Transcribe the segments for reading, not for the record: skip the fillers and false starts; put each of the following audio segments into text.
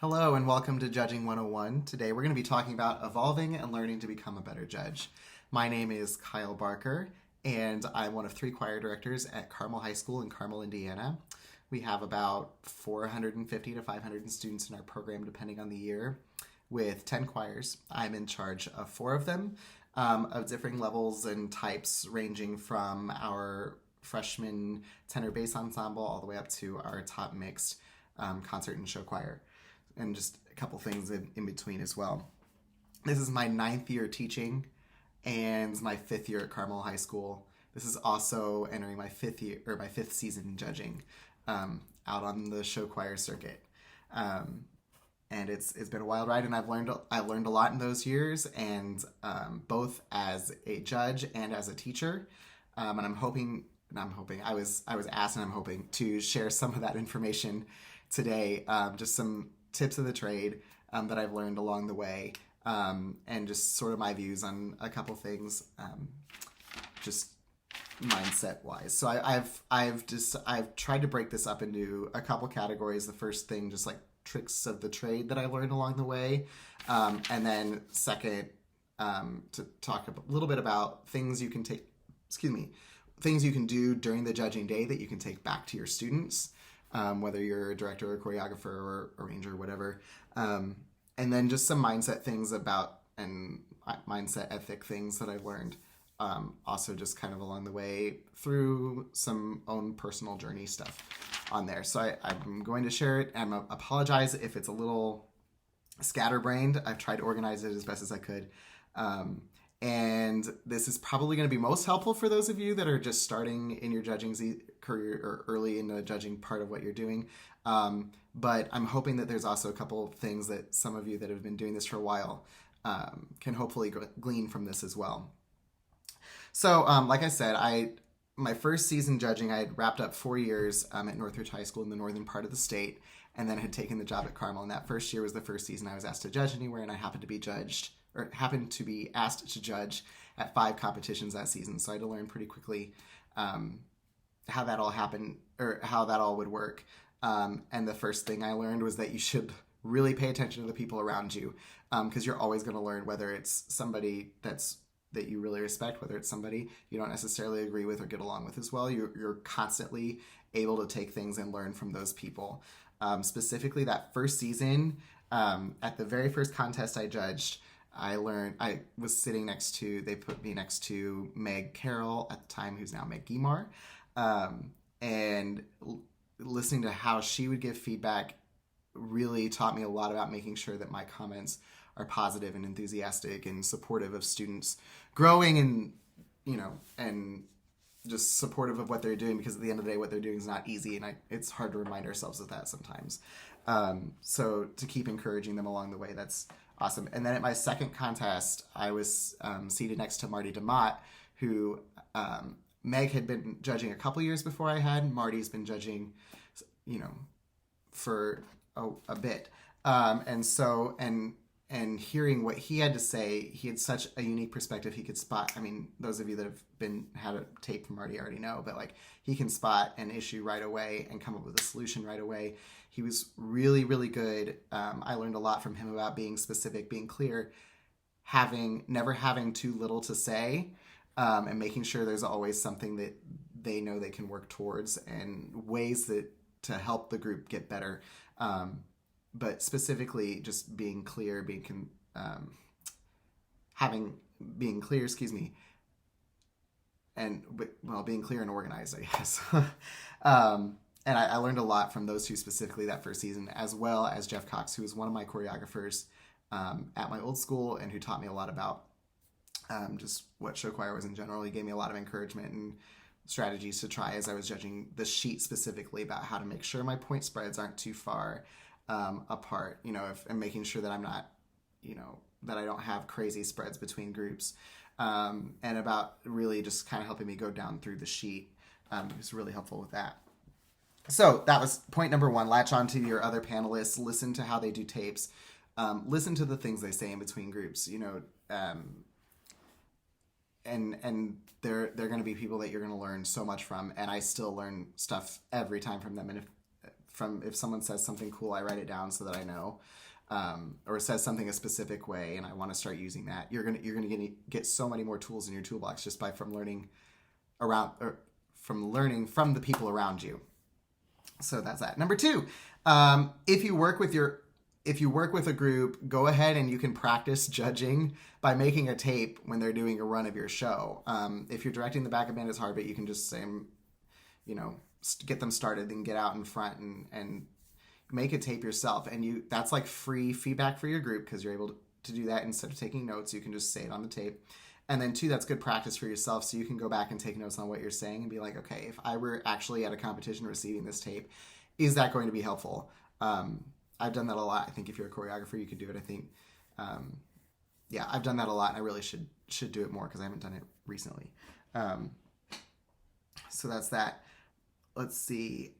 Hello and welcome to Judging 101. Today we're going to be talking about evolving and learning to become a better judge. My name is Kyle Barker and I'm one of 3 choir directors at Carmel High School in Carmel, Indiana. We have about 450 to 500 students in our program depending on the year with 10 choirs. I'm in charge of 4 of them of differing levels and types ranging from our freshman tenor bass ensemble all the way up to our top mixed concert and show choir, and just a couple things in between as well. This is my 9th year teaching and my 5th year at Carmel High School. This is also entering my 5th season judging out on the show choir circuit. And it's been a wild ride, and I've learned a lot in those years, and both as a judge and as a teacher. And I was asked, and I'm hoping to share some of that information today. Just some tips of the trade that I've learned along the way, and just sort of my views on a couple things, just mindset wise. So I've tried to break this up into a couple categories. The first thing, just like tricks of the trade that I learned along the way, and then second, to talk a little bit about things you can things you can do during the judging day that you can take back to your students. Whether you're a director or choreographer or arranger or whatever. And then just some mindset things and mindset ethic things that I've learned. Also just kind of along the way through some own personal journey stuff on there. So I'm going to share it, and I apologize if it's a little scatterbrained. I've tried to organize it as best as I could. And this is probably going to be most helpful for those of you that are just starting in your judging career or early in the judging part of what you're doing. But I'm hoping that there's also a couple of things that some of you that have been doing this for a while can hopefully glean from this as well. So like I said, my first season judging, I had wrapped up 4 years at Northridge High School in the northern part of the state, and then had taken the job at Carmel. And that first year was the first season I was asked to judge anywhere, and I happened to be asked to judge at 5 competitions that season. So I had to learn pretty quickly how that all happened, or how that all would work. And the first thing I learned was that you should really pay attention to the people around you, because you're always going to learn, whether it's somebody that you really respect, whether it's somebody you don't necessarily agree with or get along with as well. You're constantly able to take things and learn from those people. Specifically that first season, at the very first contest I judged, I was sitting they put me next to Meg Carroll at the time, who's now Meg Guimar, and listening to how she would give feedback really taught me a lot about making sure that my comments are positive and enthusiastic and supportive of students growing, and just supportive of what they're doing, because at the end of the day, what they're doing is not easy, and it's hard to remind ourselves of that sometimes. So to keep encouraging them along the way, that's awesome. And then at my second contest, I was seated next to Marty DeMott, who Meg had been judging a couple years before I had. Marty's been judging, for a bit. And hearing what he had to say, he had such a unique perspective. He could spot, those of you that have had a tape from Marty already know, but he can spot an issue right away and come up with a solution right away. He was really, really good. I learned a lot from him about being specific, being clear, never having too little to say, and making sure there's always something that they know they can work towards, and ways to help the group get better. But specifically just being clear, being clear, being clear and organized, I guess. And I learned a lot from those two, specifically that first season, as well as Jeff Cox, who was one of my choreographers at my old school, and who taught me a lot about just what show choir was in general. He gave me a lot of encouragement and strategies to try as I was judging the sheet, specifically about how to make sure my point spreads aren't too far apart, and making sure that I'm not, that I don't have crazy spreads between groups, and about really just kind of helping me go down through the sheet. It was really helpful with that. So that was point number 1. Latch on to your other panelists, listen to how they do tapes, listen to the things they say in between groups, and they're going to be people that you're going to learn so much from, and I still learn stuff every time from them. And from if someone says something cool, I write it down so that I know, or says something a specific way, and I want to start using that. You're gonna get so many more tools in your toolbox just from learning from the people around you. So that's that. Number 2, if you work with a group, go ahead and you can practice judging by making a tape when they're doing a run of your show. If you're directing the backup band, it's hard, but you can just say, get them started and get out in front and make a tape yourself. And that's like free feedback for your group because you're able to do that instead of taking notes. You can just say it on the tape. And then 2, that's good practice for yourself, so you can go back and take notes on what you're saying and be like, okay, if I were actually at a competition receiving this tape, is that going to be helpful? I've done that a lot. I think if you're a choreographer, you could do it. I think, I've done that a lot, and I really should do it more because I haven't done it recently. So that's that. Let's see.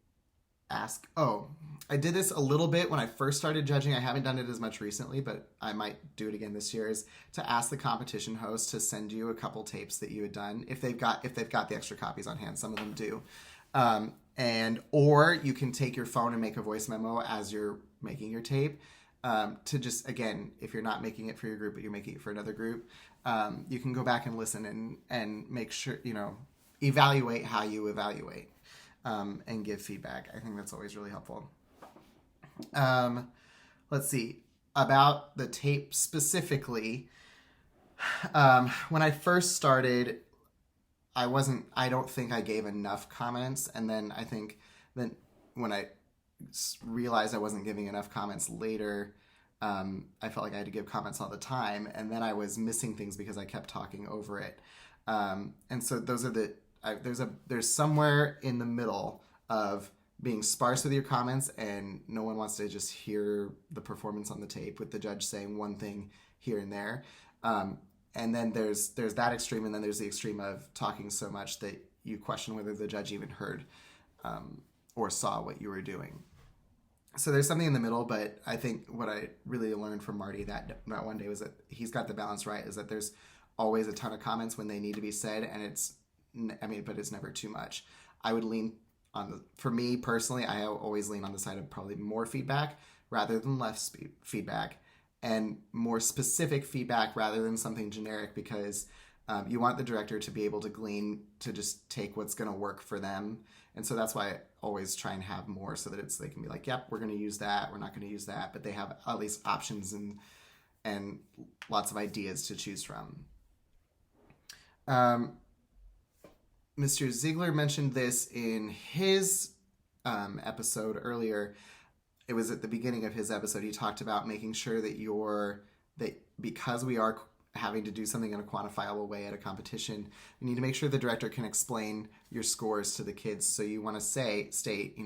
I did this a little bit when I first started judging. I haven't done it as much recently, but I might do it again this year, is to ask the competition host to send you a couple tapes that you had done if they've got the extra copies on hand. Some of them do. Or you can take your phone and make a voice memo as you're making your tape, to just, again, if you're not making it for your group, but you're making it for another group, you can go back and listen and make sure, evaluate how you evaluate. And give feedback. I think that's always really helpful. Let's see. About the tape specifically, when I first started, I don't think I gave enough comments. And then I think then when I realized I wasn't giving enough comments later, I felt like I had to give comments all the time. And then I was missing things because I kept talking over it. And so those are there's somewhere in the middle of being sparse with your comments and no one wants to just hear the performance on the tape with the judge saying one thing here and there. And then there's that extreme, and then there's the extreme of talking so much that you question whether the judge even heard or saw what you were doing. So there's something in the middle, but I think what I really learned from Marty that one day was that he's got the balance right, is that there's always a ton of comments when they need to be said, and but it's never too much. I would lean for me personally, I always lean on the side of probably more feedback rather than less feedback, and more specific feedback rather than something generic, because you want the director to be able to glean, to just take what's going to work for them. And so that's why I always try and have more, so that they can be like, yep, we're going to use that, we're not going to use that, but they have at least options and lots of ideas to choose from. Mr. Ziegler mentioned this in his episode earlier. It was at the beginning of his episode. He talked about making sure that because we are having to do something in a quantifiable way at a competition, you need to make sure the director can explain your scores to the kids. So you want to state,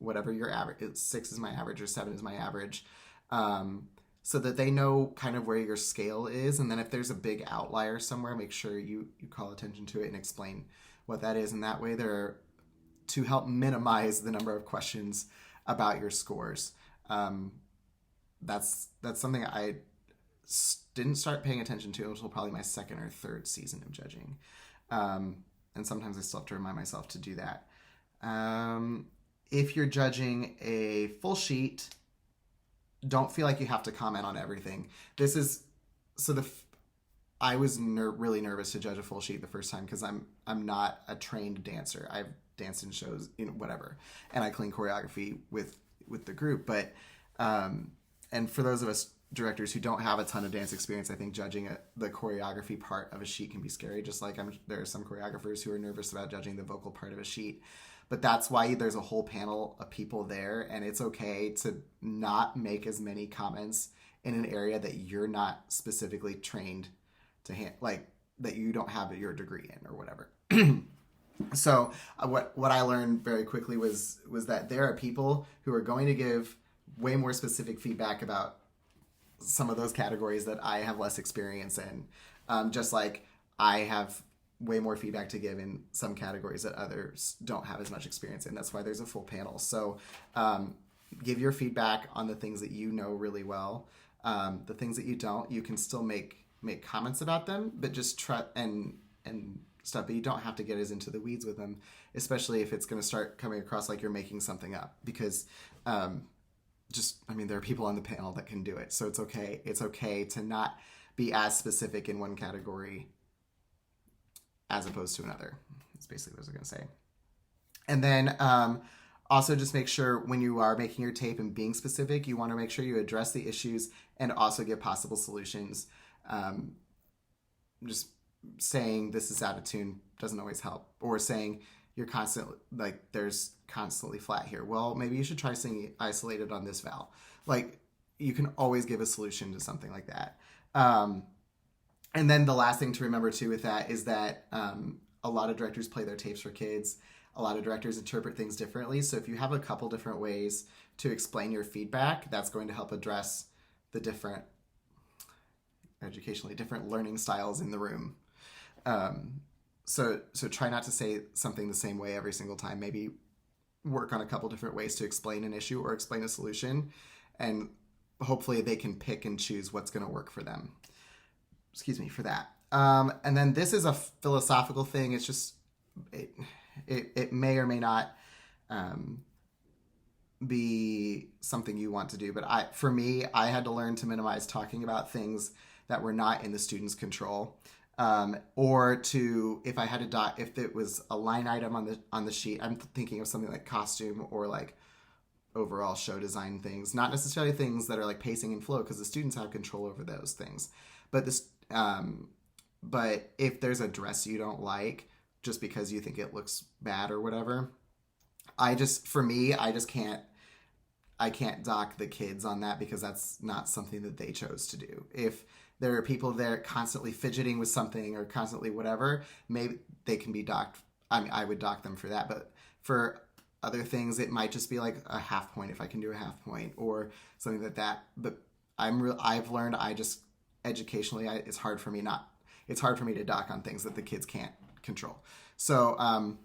whatever your average, 6 is my average or 7 is my average, so that they know kind of where your scale is. And then if there's a big outlier somewhere, make sure you call attention to it and explain what that is. And that way to help minimize the number of questions about your scores. That's something I didn't start paying attention to until probably my 2nd or 3rd season of judging. And sometimes I still have to remind myself to do that. If you're judging a full sheet, don't feel like you have to comment on everything. I was really nervous to judge a full sheet the first time because I'm not a trained dancer. I've danced in shows, whatever, and I clean choreography with the group. But and for those of us directors who don't have a ton of dance experience, I think judging the choreography part of a sheet can be scary. Just like there are some choreographers who are nervous about judging the vocal part of a sheet. But that's why there's a whole panel of people there, and it's okay to not make as many comments in an area that you're not specifically trained to that you don't have your degree in or whatever. So what I learned very quickly was that there are people who are going to give way more specific feedback about some of those categories that I have less experience in. Just like I have way more feedback to give in some categories that others don't have as much experience in. That's why there's a full panel. So give your feedback on the things that you know really well. The things that you don't, you can still make comments about them, but just try and stuff, but you don't have to get as into the weeds with them, especially if it's going to start coming across like you're making something up, because there are people on the panel that can do it. So it's okay. It's okay to not be as specific in one category as opposed to another. That's basically what I was going to say. And then also just make sure when you are making your tape and being specific, you want to make sure you address the issues and also give possible solutions. Just saying this is out of tune doesn't always help. Or saying you're constantly, like, there's constantly flat here. Well, maybe you should try singing isolated on this vowel. Like, you can always give a solution to something like that. And then the last thing to remember too with that is that a lot of directors play their tapes for kids. A lot of directors interpret things differently. So if you have a couple different ways to explain your feedback, that's going to help address the different, educationally different learning styles in the room. So try not to say something the same way every single time. Maybe work on a couple different ways to explain an issue or explain a solution, and hopefully they can pick and choose what's going to work for them. Excuse me for that. And then this is a philosophical thing. It's just, it may or may not be something you want to do. But for me, I had to learn to minimize talking about things that were not in the student's control. Or to, if I had to if it was a line item on the sheet, I'm thinking of something like costume or like overall show design things, not necessarily things that are like pacing and flow, because the students have control over those things. But if there's a dress you don't like just because you think it looks bad or whatever, I can't dock the kids on that, because that's not something that they chose to do. If there are people there constantly fidgeting with something or constantly whatever, maybe they can be docked. I mean, I would dock them for that. But for other things, it might just be like a half point if I can do a half point or something like that. But I've learned educationally, it's hard for me to dock on things that the kids can't control. So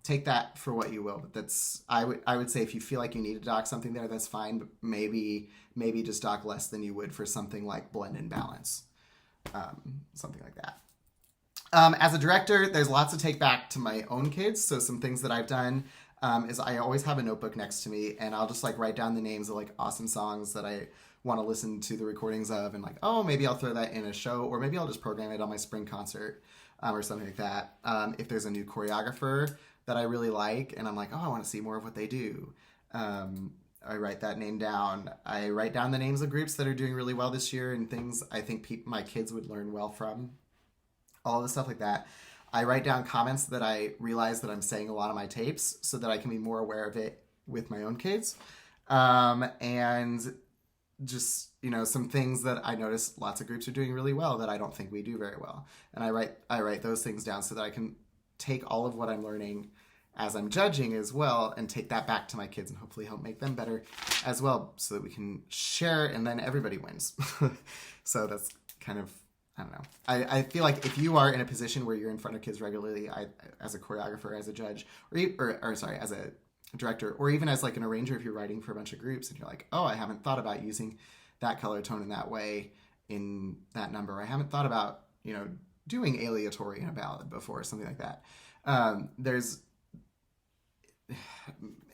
take that for what you will. But I would say if you feel like you need to dock something there, that's fine. But maybe just dock less than you would for something like blend and balance, something like that. As a director, there's lots to take back to my own kids. So some things that I've done is I always have a notebook next to me, and I'll just like write down the names of like awesome songs that I want to listen to the recordings of, and like, oh, maybe I'll throw that in a show, or maybe I'll just program it on my spring concert or something like that. If there's a new choreographer that I really like, and I'm like, oh, I want to see more of what they do, I write that name down. I write down the names of groups that are doing really well this year and things I think my kids would learn well from. All the stuff like that. I write down comments that I realize that I'm saying a lot of my tapes so that I can be more aware of it with my own kids. And just, some things that I notice lots of groups are doing really well that I don't think we do very well. And I write those things down so that I can take all of what I'm learning as I'm judging as well and take that back to my kids and hopefully help make them better as well, so that we can share and then everybody wins. So that's kind of, I don't know. I feel like if you are in a position where you're in front of kids regularly, as a choreographer, as a judge, as a director, or even as like an arranger, if you're writing for a bunch of groups and you're like, oh, I haven't thought about using that color tone in that way in that number. I haven't thought about, doing aleatory in a ballad before, or something like that. There's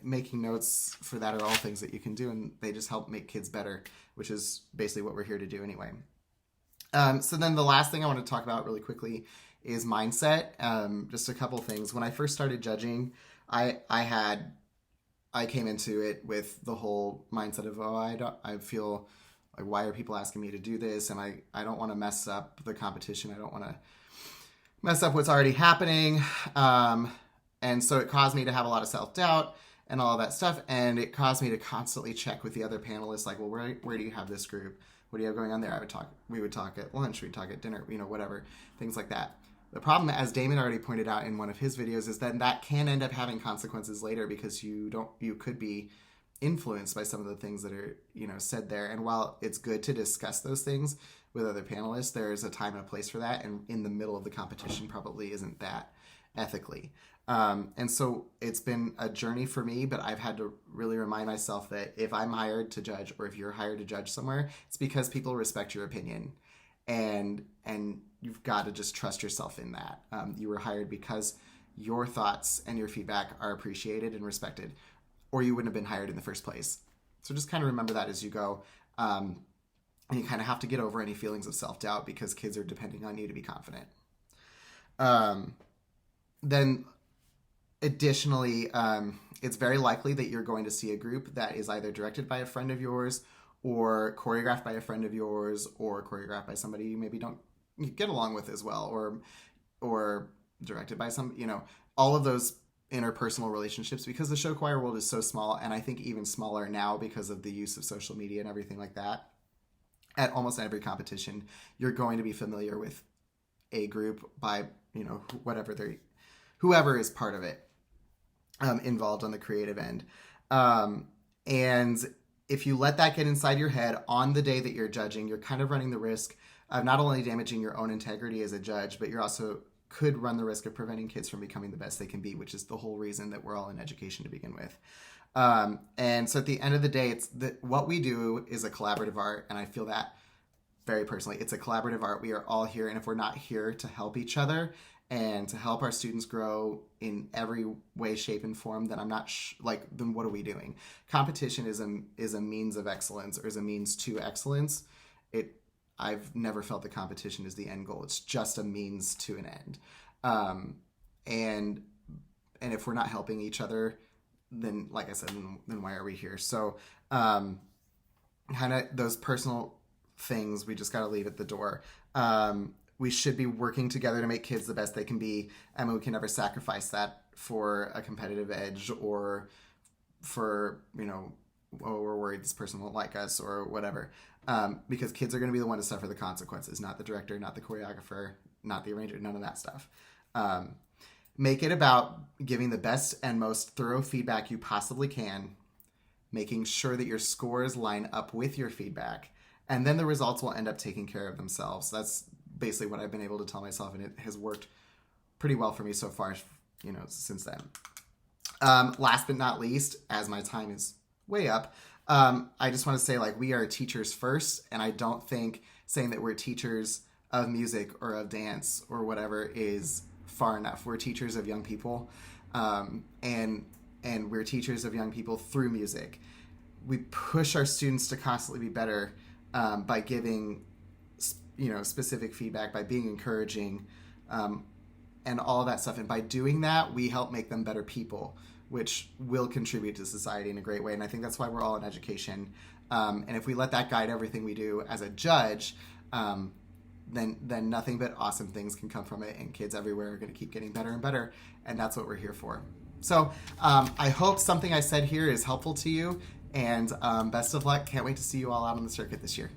making notes for that are all things that you can do, and they just help make kids better, which is basically what we're here to do anyway. So then the last thing I want to talk about really quickly is mindset. Just a couple things. When I first started judging, I came into it with the whole mindset of, I feel like, why are people asking me to do this? And I don't want to mess up the competition. I don't want to mess up what's already happening. And so it caused me to have a lot of self-doubt and all of that stuff. And it caused me to constantly check with the other panelists, like, well, where do you have this group? What do you have going on there? We would talk at lunch, we'd talk at dinner, whatever, things like that. The problem, as Damon already pointed out in one of his videos, is that can end up having consequences later, because you could be influenced by some of the things that are, said there. And while it's good to discuss those things with other panelists, there's a time and a place for that. And in the middle of the competition probably isn't that ethically. And so it's been a journey for me, but I've had to really remind myself that if I'm hired to judge, or if you're hired to judge somewhere, it's because people respect your opinion. and you've got to just trust yourself in that. You were hired because your thoughts and your feedback are appreciated and respected, or you wouldn't have been hired in the first place. So just kind of remember that as you go. And you kind of have to get over any feelings of self-doubt because kids are depending on you to be confident. Then additionally, it's very likely that you're going to see a group that is either directed by a friend of yours or choreographed by a friend of yours or choreographed by somebody you maybe don't get along with as well, or directed by some, all of those interpersonal relationships, because the show choir world is so small, and I think even smaller now because of the use of social media and everything like that. At almost every competition, you're going to be familiar with a group by, whoever is part of it, involved on the creative end. And if you let that get inside your head on the day that you're judging, you're kind of running the risk of not only damaging your own integrity as a judge, but you're also could run the risk of preventing kids from becoming the best they can be, which is the whole reason that we're all in education to begin with. And so at the end of the day, what we do is a collaborative art, and I feel that very personally. It's a collaborative art. We are all here, and if we're not here to help each other and to help our students grow in every way, shape, and form, then I'm not then what are we doing? Competition is a means of excellence, or is a means to excellence. I've never felt that competition is the end goal. It's just a means to an end. And if we're not helping each other, then like I said, then why are we here? So kind of those personal things, we just got to leave at the door. We should be working together to make kids the best they can be, and we can never sacrifice that for a competitive edge or for, we're worried this person won't like us or whatever. Because kids are going to be the one to suffer the consequences, not the director, not the choreographer, not the arranger, none of that stuff. Make it about giving the best and most thorough feedback you possibly can, making sure that your scores line up with your feedback, and then the results will end up taking care of themselves. That's basically what I've been able to tell myself, and it has worked pretty well for me so far, since then. Last but not least, as my time is way up, I just want to say, we are teachers first, and I don't think saying that we're teachers of music or of dance or whatever is far enough. We're teachers of young people, and we're teachers of young people through music. We push our students to constantly be better by giving, specific feedback, by being encouraging, and all of that stuff. And by doing that, we help make them better people, which will contribute to society in a great way. And I think that's why we're all in education. And if we let that guide everything we do as a judge, then nothing but awesome things can come from it, and kids everywhere are going to keep getting better and better. And that's what we're here for. So I hope something I said here is helpful to you, and best of luck. Can't wait to see you all out on the circuit this year.